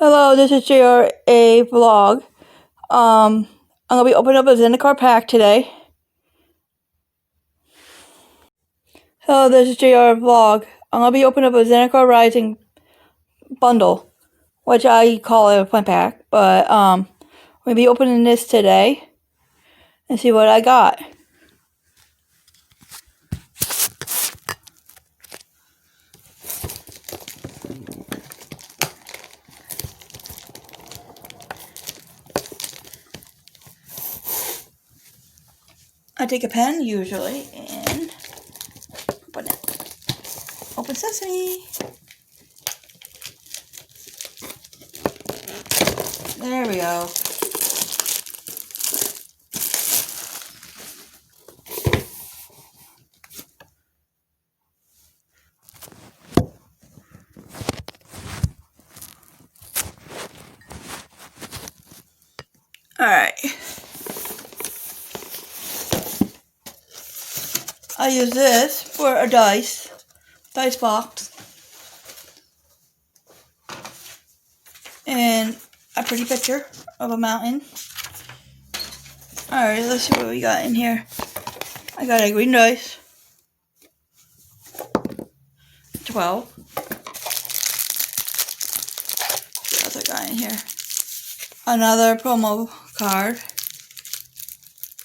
Hello, this is JRA Vlog. I'm gonna be opening up a Zendikar pack today. Hello, this is JR Vlog. I'm gonna be opening up a Zendikar Rising bundle, which I call it a plant pack, but I'm gonna be opening this today and see what I got. I take a pen usually and open it. Open sesame. There we go. Alright. I use this for a dice box, and a pretty picture of a mountain. Alright, let's see what we got in here. I got a green dice, 12. What else I got in here? Another promo card.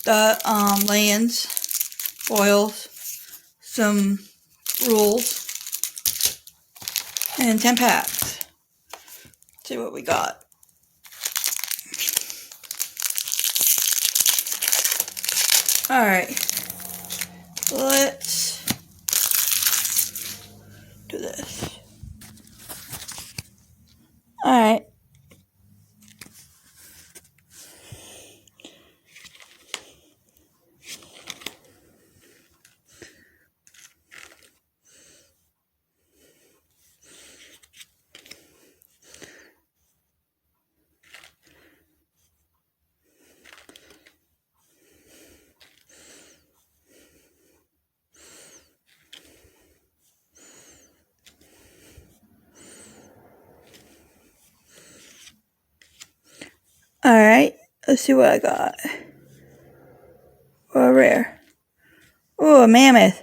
The lands, foils, some rules, and 10 packs. Let's see what we got. Alright, let's do this. Alright. Alright, let's see what I got. Or a rare. Oh, a mammoth.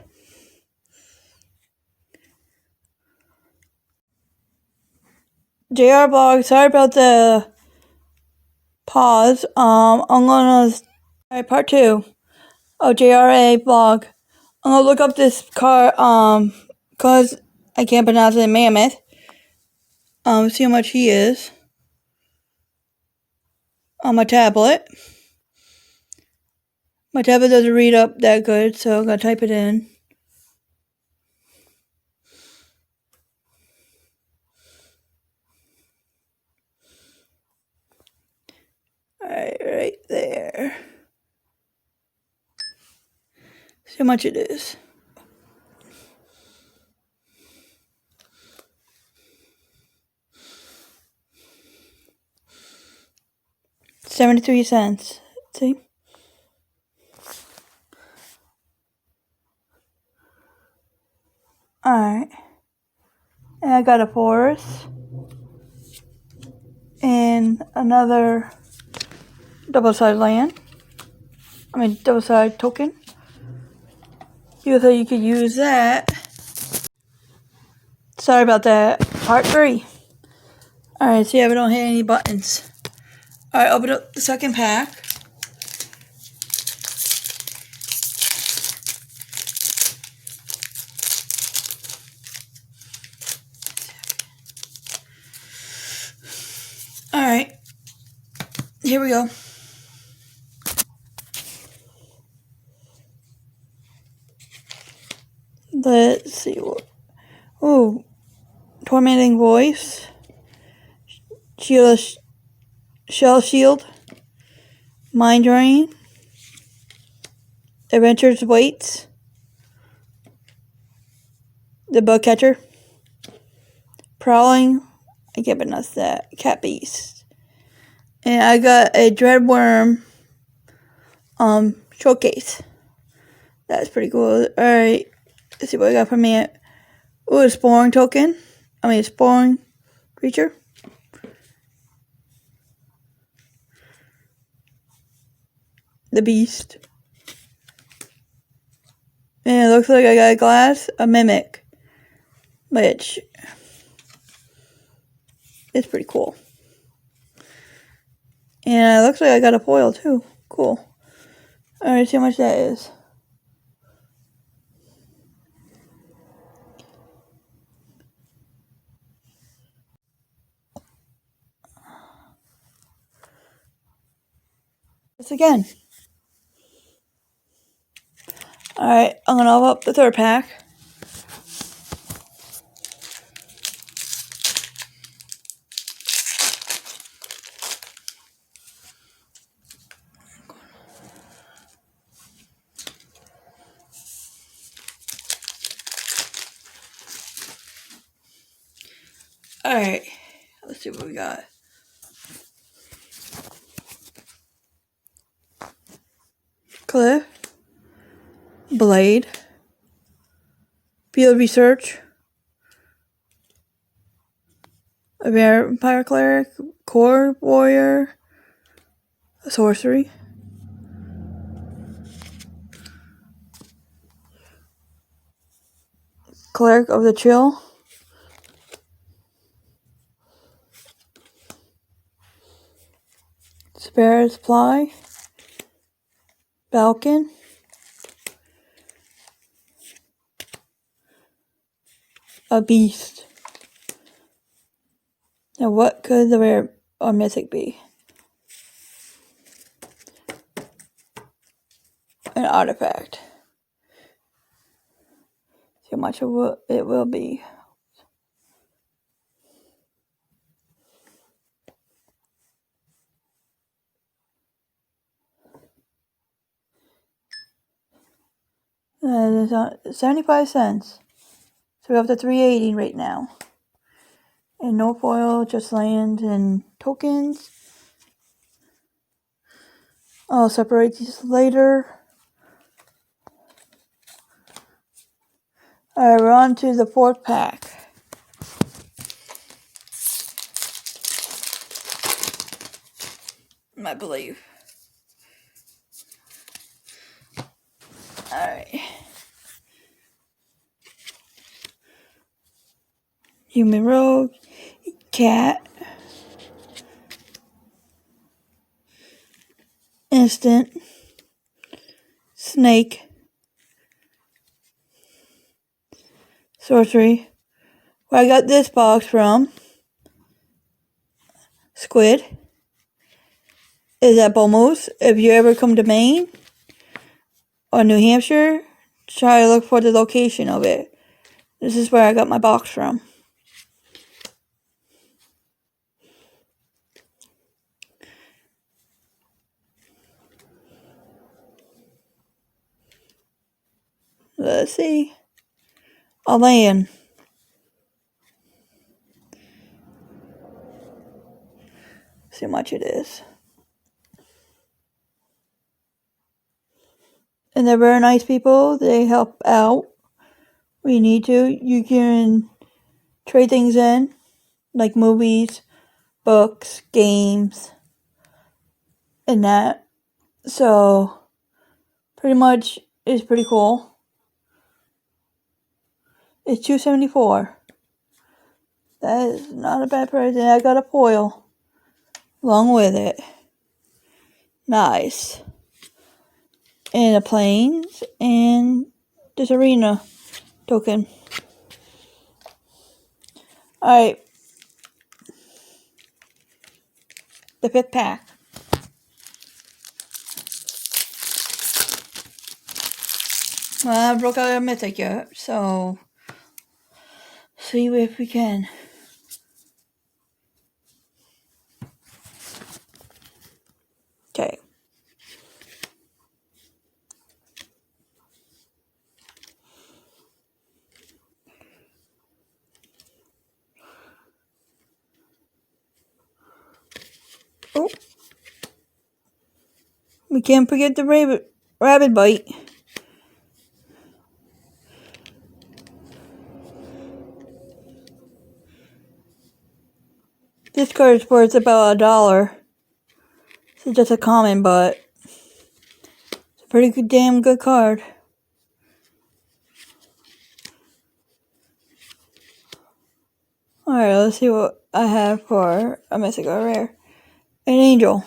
JR Blog, sorry about the pause. I'm gonna part 2 of JRA Blog. I'm gonna look up this card, cause I can't pronounce it, mammoth. See how much he is on my tablet. My tablet doesn't read up that good, so I'm gonna type it in. Alright, right there. See how much it is. $0.73. See? Alright. And I got a forest. And another double-sided land. Double-sided token. You thought you could use that. Sorry about that. Part 3. Alright, see if I don't hit any buttons. Alright, open up the second pack. Alright. Here we go. Let's see what. Oh, tormenting voice. Shell shield. Mind drain. Adventures waits. The bug catcher. Prowling. I can't pronounce that. Cat beast. And I got a dreadworm showcase. That's pretty cool. Alright. Let's see what I got from me. Ooh, a sporing token. A sporing creature. the beast. And it looks like I got a glass, a mimic, which is pretty cool. And it looks like I got a foil too. Cool. Alright, see how much that is. This again. Alright, I'm gonna open up the third pack. Alright, let's see what we got. Cliff, Blade, Field Research, a Vampire Cleric, Core Warrior, a Sorcery, Cleric of the Chill, Spare Supply, Balkan, a Beast. Now what could the rare or mythic be? An artifact. See how much it will be. It's 75 cents. So we're up to $3.80 right now. And no foil, just land and tokens. I'll separate these later. Alright, we're on to the fourth pack. I believe. Alright. Human Rogue, Cat, Instant, Snake, Sorcery. Where I got this box from, Squid, is at Bomos. If you ever come to Maine or New Hampshire, try to look for the location of it. This is where I got my box from. Let's see. A land. See how much it is. And they're very nice people. They help out when you need to. You can trade things in, like movies, books, games, and that. So, pretty much, it's pretty cool. It's $2.74. That is not a bad price. And I got a foil along with it. Nice. And a planes and this arena token. Alright. The fifth pack. Well, I broke out a mythic yet, so see if we can. Okay. Oh. We can't forget the rabbit bite. This card is worth about $1. It's just a common, but pretty good, damn good card. Alright, let's see what I have for a mythical rare. An angel.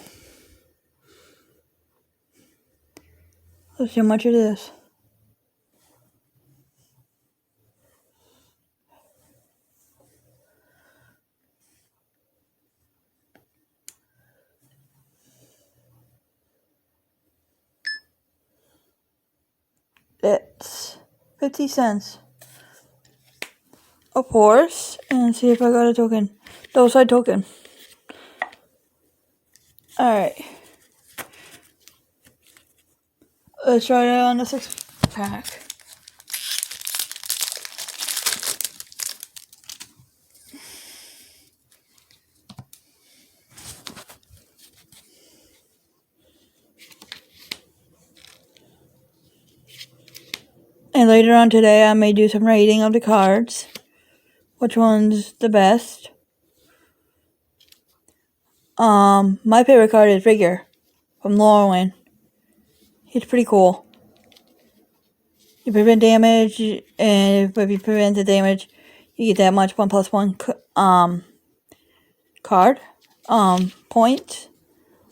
Let's see how much it is. It's 50 cents. Of course. And see if I got a token. Double side token. Alright. Let's try it on the 6-pack. And later on today, I may do some rating of the cards. Which one's the best? My favorite card is Rigger from Lorwyn. He's pretty cool. You prevent damage, and if you prevent the damage, you get that much 1+1 card points,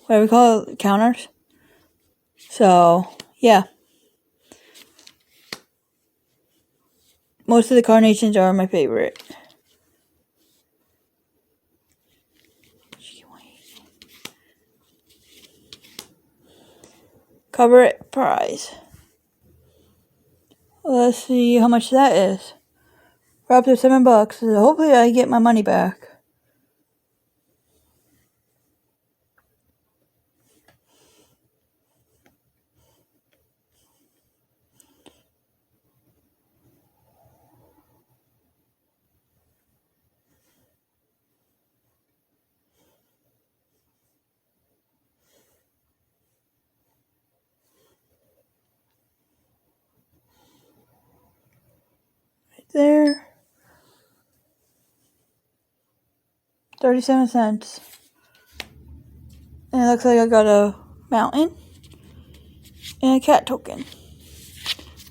whatever we call it, counters. So yeah, most of the carnations are my favorite. Cover it prize. Let's see how much that is. We're up to $7. So hopefully I get my money back. Right there. 37 cents. And it looks like I got a mountain and a cat token.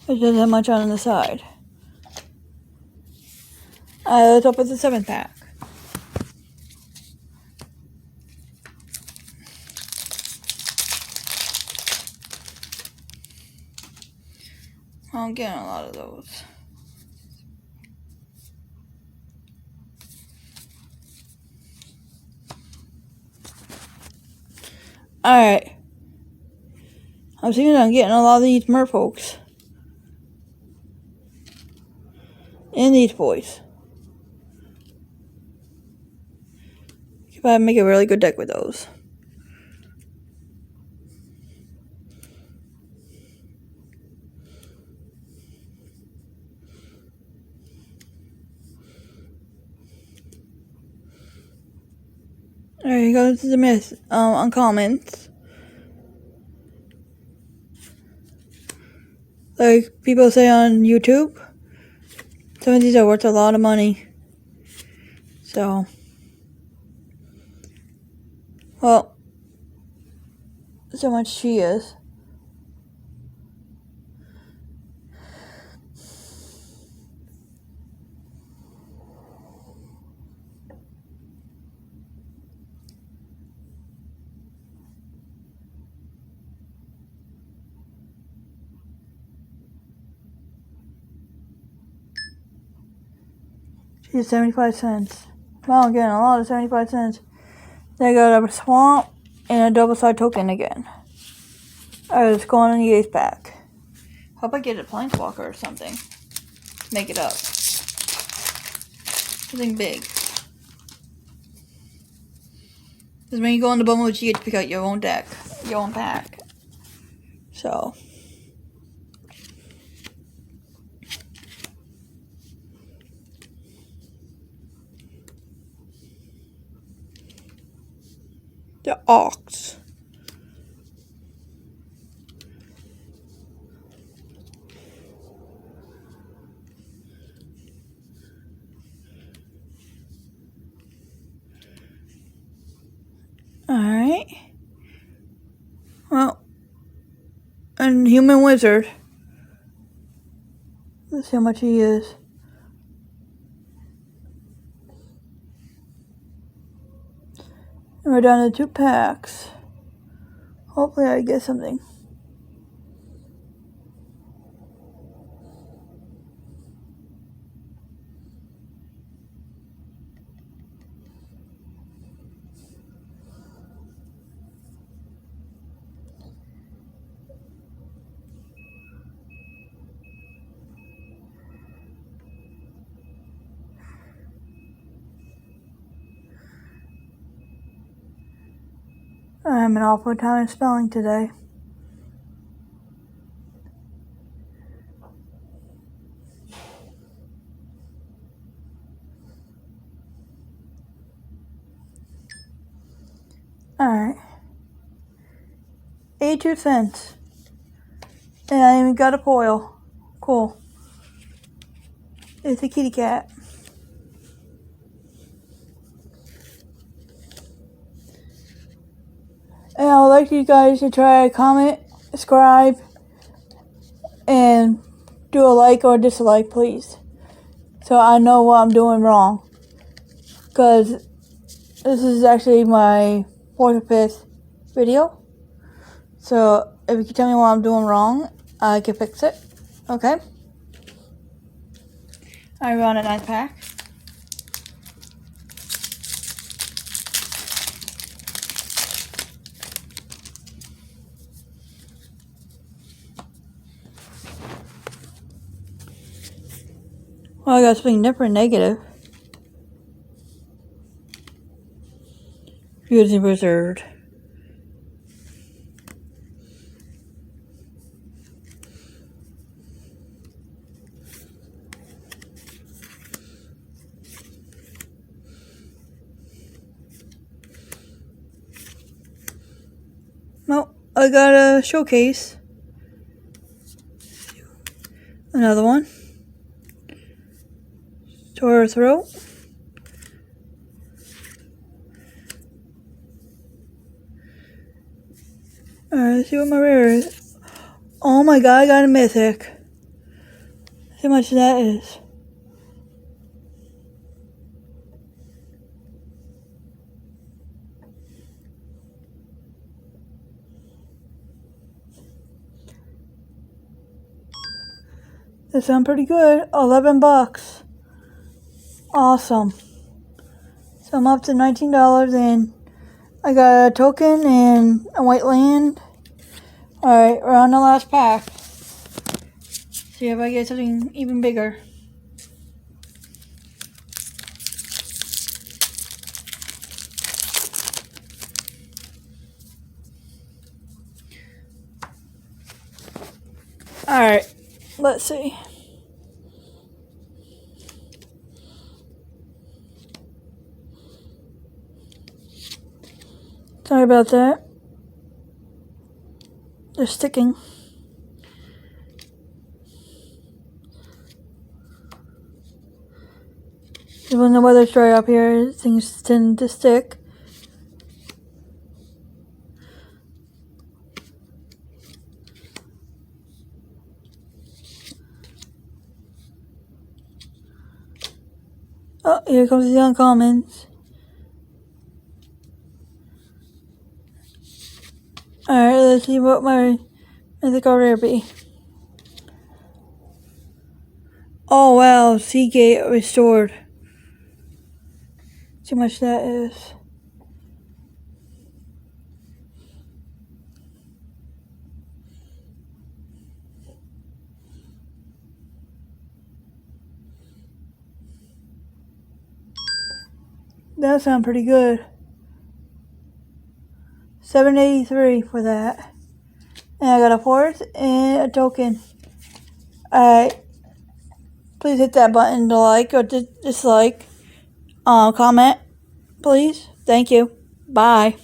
It doesn't have much on the side. Let's open the 7-pack. I'm getting a lot of those. Alright. I'm seeing I'm getting a lot of these merfolks. And these boys. If I make a really good deck with those. Alright, goes to the myth. Uncommons. Like people say on YouTube. Some of these are worth a lot of money. So. Well. So much she is. She's 75 cents. Well, I'm getting a lot of 75 cents. Then I got a swamp and a double side token again. Alright, let's go on the 8th pack. Hope I get a planeswalker or something. Make it up. Something big. Because when you go on the bubble, you get to pick out your own deck. Your own pack. So. The Ox. Alright. Well. And human wizard. Let's see how much he is. And we're down to 2 packs. Hopefully I get something. I'm an awful time spelling today. Alright. 82 cents. And I even got a foil. Cool. It's a kitty cat. And I would like you guys to try to comment, subscribe, and do a like or dislike, please. So I know what I'm doing wrong. Because this is actually my 4th or 5th video. So if you can tell me what I'm doing wrong, I can fix it. Okay? I run a 9th pack. Well, I got something different, negative. Using reserved. Well, I got a showcase. Another one. Sore throat. Alright, let's see what my rare is. Oh my god, I got a mythic. See how much that is. That sounds pretty good. $11. Awesome. So I'm up to $19 and I got a token and a white land. Alright, we're on the last pack. See if I get something even bigger. Alright, let's see. Sorry about that. They're sticking. When the weather's dry up here, things tend to stick. Oh, here comes the uncommons. Alright, let's see what my mythical rare be. Oh wow, Seagate restored. See how much that is. That sounds pretty good. $7.83 for that. And I got a 4th and a token. Alright. Please hit that button to like or dislike. Comment, please. Thank you. Bye.